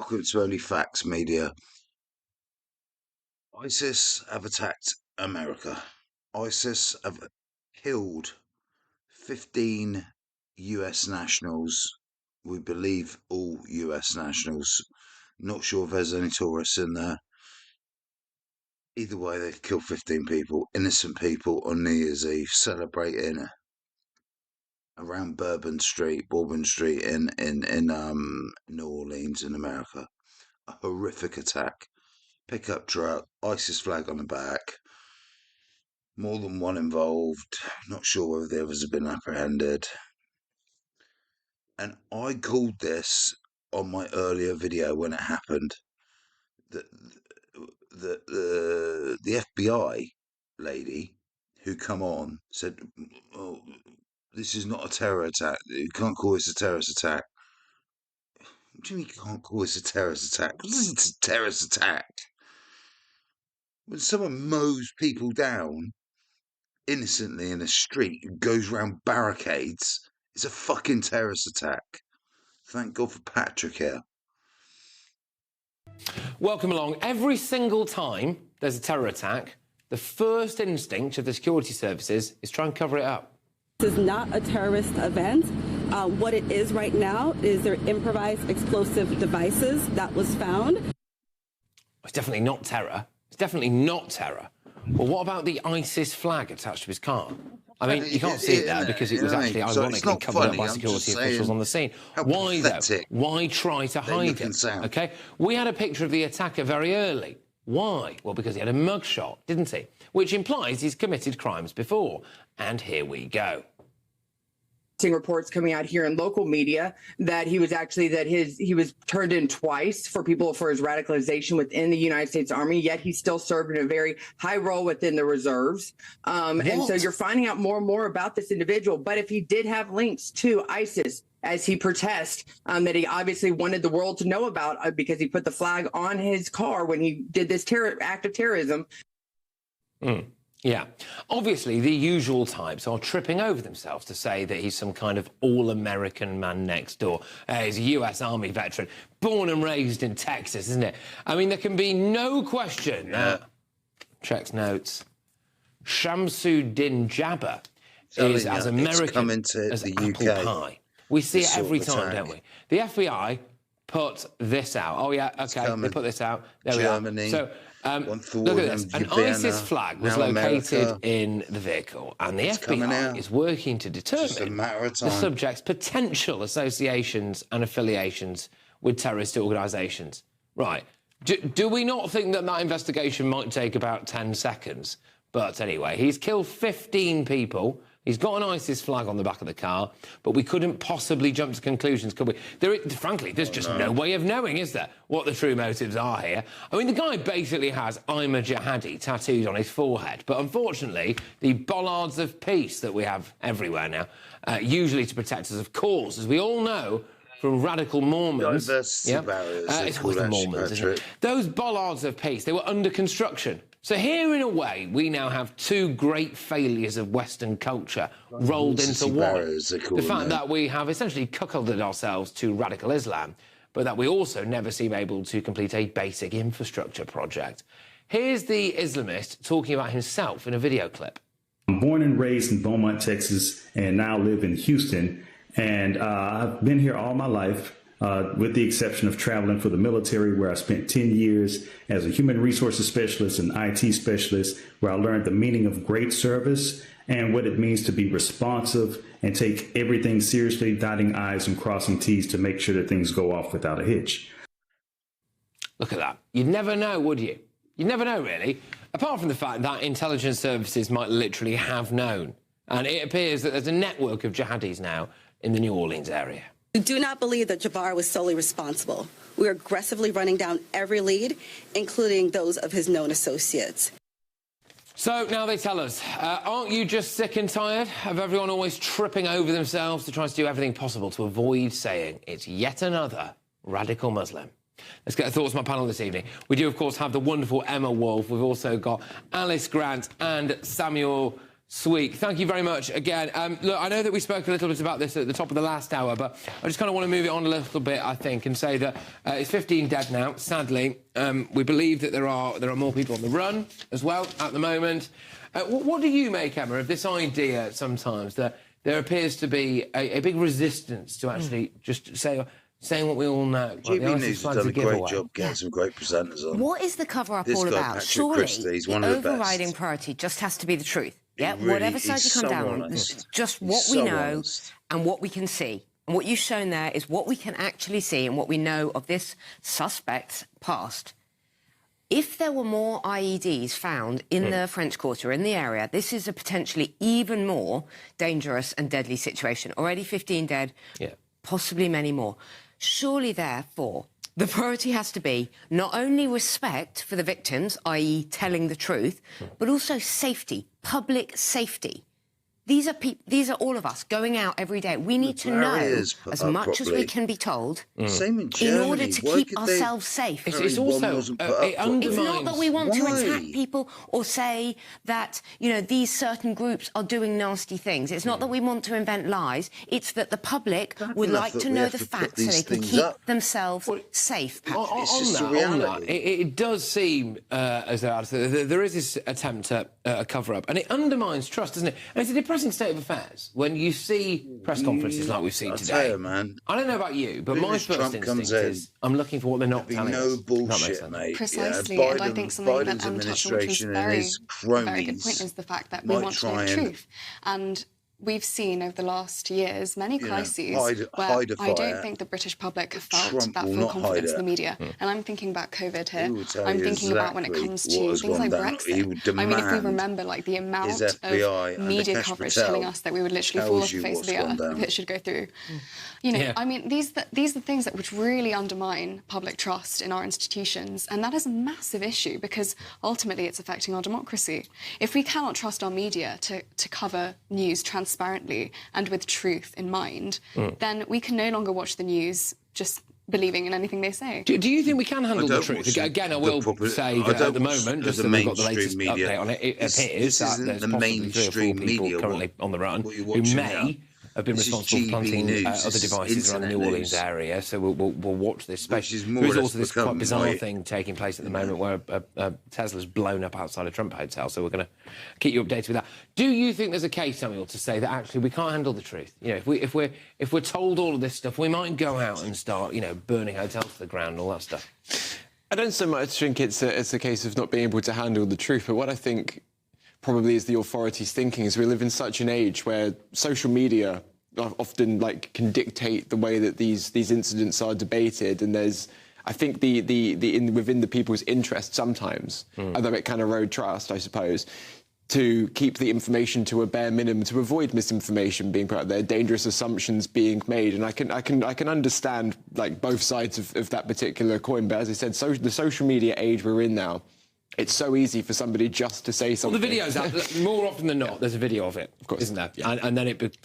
Welcome to Only Facts Media. ISIS have attacked America. ISIS have killed 15 US nationals. We believe all US nationals. Not sure if there's any tourists in there. Either way, they've killed 15 people, innocent people, on New Year's Eve, celebrating around Bourbon Street in New Orleans in America. A horrific attack. Pickup truck, ISIS flag on the back. More than one involved. Not sure whether the others have been apprehended. And I called this on my earlier video when it happened. The FBI lady who come on said, "Oh, this is not a terror attack. You can't call this a terrorist attack." What do you mean you can't call this a terrorist attack? This is a terrorist attack. When someone mows people down innocently in a street, goes round barricades, it's a fucking terrorist attack. Thank God for Patrick here. Welcome along. Every single time there's a terror attack, the first instinct of the security services is try and cover it up. This is not a terrorist event. What it is right now is their improvised explosive devices that was found. It's definitely not terror. It's definitely not terror. Well, what about the ISIS flag attached to his car? I mean, you can't see it there because it was actually ironically covered up by security officials on the scene. Why, though? Why try to hide it? OK? We had a picture of the attacker very early. Why? Well, because he had a mugshot, didn't he? Which implies he's committed crimes before. And here we go. Reports coming out here in local media that he was turned in twice for his radicalization within the United States Army, yet he still served in a very high role within the reserves. And so you're finding out more and more about this individual. But if he did have links to ISIS, as he protests, that he obviously wanted the world to know about because he put the flag on his car when he did this act of terrorism. Yeah. Obviously, the usual types are tripping over themselves to say that he's some kind of all-American man next door. He's a US Army veteran, born and raised in Texas, isn't it? I mean, there can be no question. Checks notes. Shamsuddin Jabbar is as American as the apple pie. We see it every time, don't we? The FBI put this out. Oh, yeah, OK, they put this out. There we are. So, look at this. An ISIS flag was located in the vehicle, and the FBI is working to determine the subject's potential associations and affiliations with terrorist organisations. Right. Do we not think that that investigation might take about 10 seconds? But anyway, he's killed 15 people. He's got an ISIS flag on the back of the car, but we couldn't possibly jump to conclusions, could we? Frankly, there's just no way of knowing, is there, what the true motives are here? I mean, the guy basically has "I'm a jihadi" tattooed on his forehead, but unfortunately, the bollards of peace that we have everywhere now, usually to protect us, of course, as we all know, from radical Mormons. It's always the Mormons, isn't it? Those bollards of peace, they were under construction. So here, in a way, we now have two great failures of Western culture rolled into one. The fact that we have essentially cuckolded ourselves to radical Islam, but that we also never seem able to complete a basic infrastructure project. Here's the Islamist talking about himself in a video clip. I'm born and raised in Beaumont, Texas, and now live in Houston. And I've been here all my life. With the exception of traveling for the military, where I spent 10 years as a human resources specialist and IT specialist, where I learned the meaning of great service and what it means to be responsive and take everything seriously, dotting I's and crossing T's to make sure that things go off without a hitch. Look at that. You'd never know, would you? You'd never know, really. Apart from the fact that intelligence services might literally have known. And it appears that there's a network of jihadis now in the New Orleans area. We do not believe that Jabbar was solely responsible. We are aggressively running down every lead, including those of his known associates. So now they tell us, aren't you just sick and tired of everyone always tripping over themselves to try to do everything possible to avoid saying it's yet another radical Muslim? Let's get the thoughts of my panel this evening. We do, of course, have the wonderful Emma Wolf. We've also got Alice Grant and Samuel Sweet. Thank you very much again. Look, I know that we spoke a little bit about this at the top of the last hour, but I just kind of want to move it on a little bit, I think, and say that it's 15 dead now, sadly. We believe that there are more people on the run as well at the moment. What do you make, Emma, of this idea sometimes that there appears to be a big resistance to actually just saying what we all know? GB News has done a great job getting some great presenters on. What is the cover-up This all guy, about? Patrick Surely Christie's the one of the overriding best. priority just has to be the truth. Yeah, really- whatever side you he's come so down on, honest. just He's what we so know honest. and what we can see. And what you've shown there is what we can actually see and what we know of this suspect's past. If there were more IEDs found in the French Quarter, in the area, this is a potentially even more dangerous and deadly situation. Already 15 dead, possibly many more. Surely, therefore, the priority has to be not only respect for the victims, i.e. telling the truth, but also safety, public safety. These are all of us going out every day. We need to know barriers put as up much as we properly. can be told Same in in Germany. order to Why keep could they- ourselves safe. It's One also wasn't put up it properly. It's not that we want to Why? attack people or say that, you know, these certain groups are doing nasty things. It's not that we want to invent lies. It's that the public would enough like that to we know have the to put facts so these they can things keep up. themselves safe, Patrick. It's just a on reality. that, it does seem as though there is this attempt at a cover-up, and it undermines trust, doesn't it? And it's a depressing state of affairs when you see press conferences like we've seen I'll today. tell you, man. I don't know about you, but As soon my as first Trump instinct comes in, is I'm looking for what they're not There'll be telling no us. That makes bullshit, sense. mate. Precisely, Yeah, and I think something that Biden's Emma touched on, which was administration and very, his a very good cronies point, is the fact that we might want to know try the and, truth. And we've seen over the last years many crises hide where a I fire. don't think the British public have felt Trump that will full not hide confidence in it. the media. And I'm thinking about COVID here. He will tell I'm you thinking about when it exactly comes what to has things like gone down. He Brexit. would I mean, if we demand remember like the amount his FBI of and media Nikesh coverage Patel telling us that we would literally fall tells off the you face of what's the gone earth down. if it should go through. You know, Yeah. I mean, these are the things that would really undermine public trust in our institutions, and that is a massive issue because ultimately it's affecting our democracy. If we cannot trust our media to cover news transparently and with truth in mind, then we can no longer watch the news just believing in anything they say. Do you think we can handle the don't truth? watch Again, I the will proper- say I that don't at the watch moment, just the so we've got the mainstream latest media. update on it, it This appears that isn't there's the possibly 3 or 4 mainstream people media, currently on the run what you're who watching may now. have been This is responsible for GB planting News, other this is devices around the New internet Orleans news. area, so we'll watch this space. Which is more There is or less also this quite become bizarre my- thing taking place at the moment where Tesla's blown up outside a Trump hotel, so we're going to keep you updated with that. Do you think there's a case, Samuel, to say that actually we can't handle the truth? You know, if we're told all of this stuff, we might go out and start, you know, burning hotels to the ground and all that stuff. I don't so much think it's a case of not being able to handle the truth, but what I think probably is the authorities thinking is we live in such an age where social media often can dictate the way that these incidents are debated, and there's I think within the people's interest sometimes, although it can erode trust, I suppose, to keep the information to a bare minimum, to avoid misinformation being put out there, dangerous assumptions being made, and I can understand both sides of that particular coin. But as I said, the social media age we're in now, it's so easy for somebody just to say something. Well, the video's out. More often than not, there's a video of it, of course, isn't there? Yeah. And then it becomes.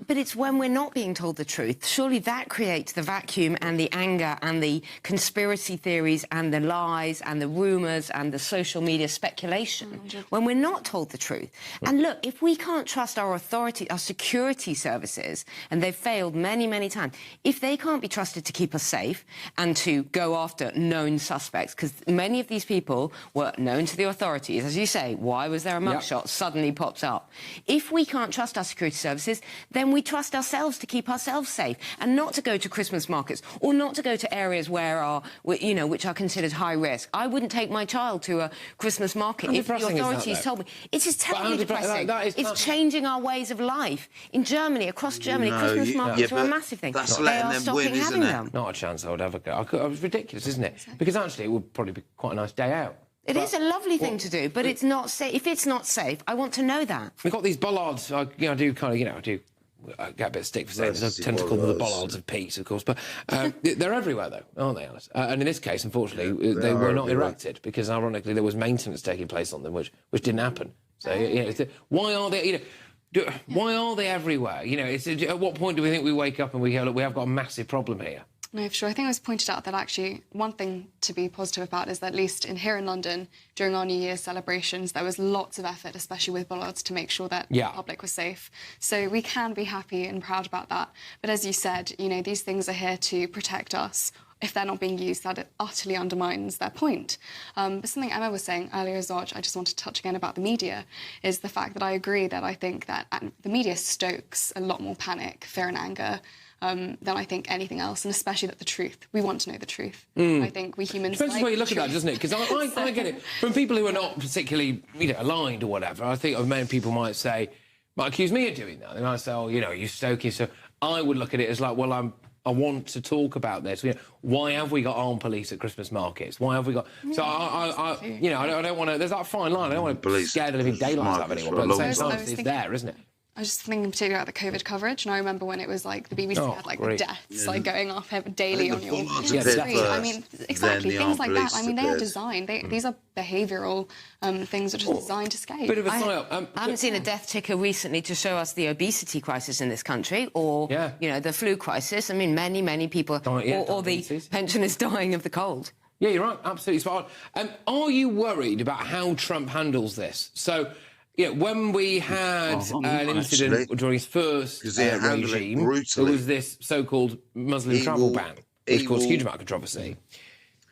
But it's when we're not being told the truth. Surely that creates the vacuum and the anger and the conspiracy theories and the lies and the rumours and the social media speculation when we're not told the truth. And look, if we can't trust our authority, our security services, and they've failed many, many times, if they can't be trusted to keep us safe and to go after known suspects, because many of these people were known to the authorities, as you say, why was there a mugshot suddenly pops up? If we can't trust our security services, then we trust ourselves to keep ourselves safe and not to go to Christmas markets or not to go to areas which are considered high risk. I wouldn't take my child to a Christmas market if the authorities told me. It is terribly depressing. It's changing our ways of life. In Germany, across Germany, Christmas markets are a massive thing. That's They letting are them stopping win, isn't having it? them. Not a chance I would ever go. It was ridiculous, isn't it? Because actually, it would probably be quite a nice day out. It is a lovely thing to do, but it's not safe. If it's not safe, I want to know that. We've got these bollards. I get a bit of stick for saying I tend to call them the bollards of peace, of course, but they're everywhere, though, aren't they, Alice? And in this case, unfortunately, they were not erected because, ironically, there was maintenance taking place on them, which didn't happen. So, why are they? Why are they everywhere? At what point do we think we wake up and we go, look, we have got a massive problem here? No, for sure. I think it was pointed out that actually one thing to be positive about is that at least here in London, during our New Year's celebrations, there was lots of effort, especially with bollards, to make sure that the public was safe. So we can be happy and proud about that. But as you said, you know, these things are here to protect us. If they're not being used, that it utterly undermines their point. But something Emma was saying earlier as well, which I just want to touch again about the media, is the fact that I agree that I think that the media stokes a lot more panic, fear and anger than I think anything else, and especially that the truth. We want to know the truth. I think we humans Depends like on the way you look the at that, truth. doesn't it? Because I get it. From people who are not particularly, aligned or whatever, I think many people might accuse me of doing that. They might say, oh, you're stoking. So I would look at it as like, well, I want to talk about this. Why have we got armed police at Christmas markets? Why have we got... So I don't want to... There's that fine line. I don't want to scare the living daylights out of anyone. But at the same time, it's there, isn't it? I was just thinking particularly about the COVID coverage, and I remember when it was like the BBC had like the deaths like going off daily on your screen. I mean, exactly, things like that. I mean, they are designed. These are behavioural things which are designed to scare you. Bit of a I haven't seen a death ticker recently to show us the obesity crisis in this country, or the flu crisis. I mean, many people, or the pensioners dying of the cold. Yeah, you're right. Absolutely spot on. Are you worried about how Trump handles this? So. Yeah, when we had an incident during his first regime, there was this so-called Muslim travel ban, which caused a huge amount of controversy.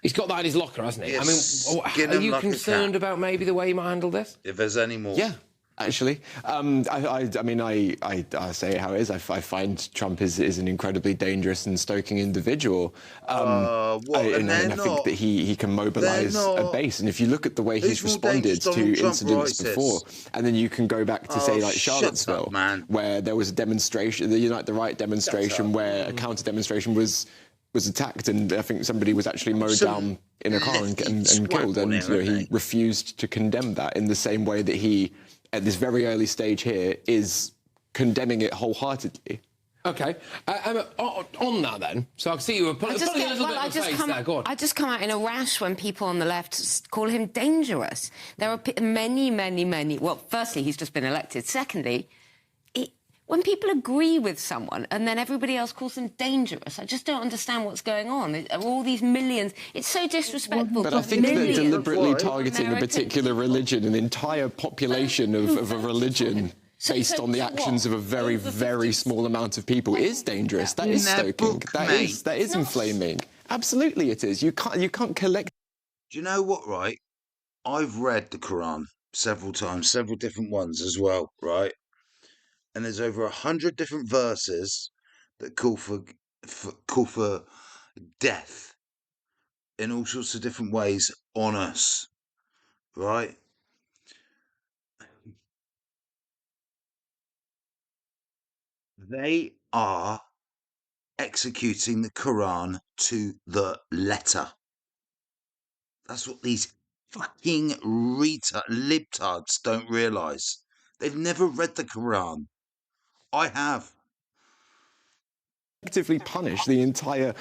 He's got that in his locker, hasn't he? Yes, I mean, are you concerned about maybe the way he might handle this? If there's any more. Yeah. Actually, I mean, I say it how it is. I find Trump is an incredibly dangerous and stoking individual. And I think that he can mobilise a base. And if you look at the way he's responded to incidents before, and then you can go back to say like Charlottesville, where there was a demonstration, the Unite the Right demonstration, where a counter demonstration was attacked, and I think somebody was actually mowed down in a car and killed. And he refused to condemn that in the same way that he, at this very early stage here, is condemning it wholeheartedly. OK. On that, then, so I can see you were putting a little bit of face there. Go on. I just come out in a rash when people on the left call him dangerous. There are many... Well, firstly, he's just been elected. Secondly, when people agree with someone and then everybody else calls them dangerous, I just don't understand what's going on. All these millions... It's so disrespectful. But I think they're deliberately targeting a particular religion, an entire population of a religion based on the actions of a very, very small amount of people is dangerous. That is stoking. That is inflaming. Absolutely it is. You can't collect... Do you know what, right? I've read the Quran several times, several different ones as well, right? And there's over 100 different verses that call for death in all sorts of different ways on us, right? They are executing the Quran to the letter. That's what these fucking libtards don't realise. They've never read the Quran. I have. Actively punish the entire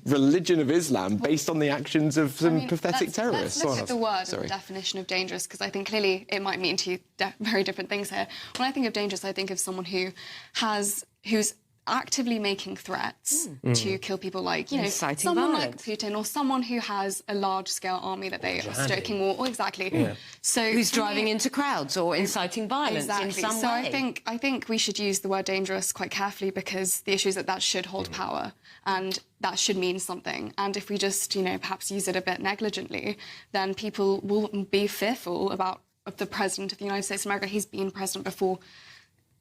religion of Islam based on the actions of some pathetic terrorists. Let's look at the word and the definition of dangerous, because I think clearly it might mean to you very different things here. When I think of dangerous, I think of someone who's actively making threats to kill people, like someone like Putin, or someone who has a large-scale army that they are stoking war. Exactly. So who's driving into crowds or inciting violence in some way. So I think we should use the word dangerous quite carefully, because the issue is that should hold power and that should mean something. And if we just perhaps use it a bit negligently, then people will be fearful of the president of the United States of America. He's been president before.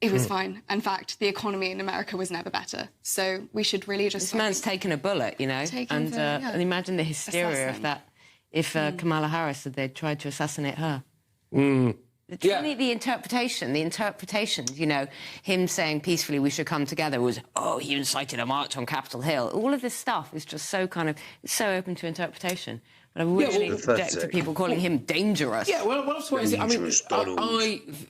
It was fine. In fact, the economy in America was never better. So we should really just... This man's taken a bullet, and imagine the hysteria of that if Kamala Harris had they'd tried to assassinate her. The interpretations, him saying peacefully we should come together was, he incited a march on Capitol Hill. All of this stuff is just so so open to interpretation. But I really object to people calling him dangerous. Yeah, well, I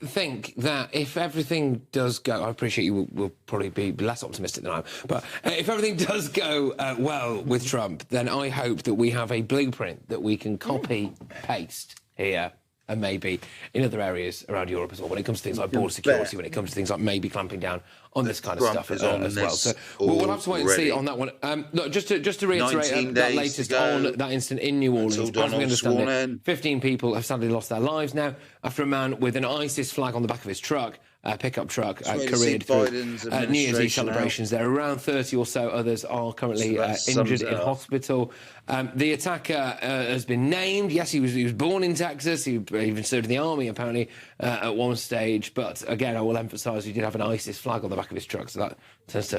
think that if everything does go... I appreciate you will probably be less optimistic than I am, but if everything does go well with Trump, then I hope that we have a blueprint that we can copy-paste here, and maybe in other areas around Europe as well, when it comes to things like border security, when it comes to things like maybe clamping down on this kind of Trump stuff is on as well. this So we'll have to wait and see already. on that one. Look, just to reiterate 19 that days latest to go on that incident in New Orleans. until As we Donald's understand sworn it, in. 15 people have sadly lost their lives now after a man with an ISIS flag on the back of his truck, pickup truck, wait to see careered through Biden's New Year's Eve administration celebrations. There are around 30 or so others are currently So that injured sums it in up. hospital. The attacker has been named. Yes, he was born in Texas. He even served in the army, apparently, at one stage. But again, I will emphasise he did have an ISIS flag on the back of his truck, so that tends to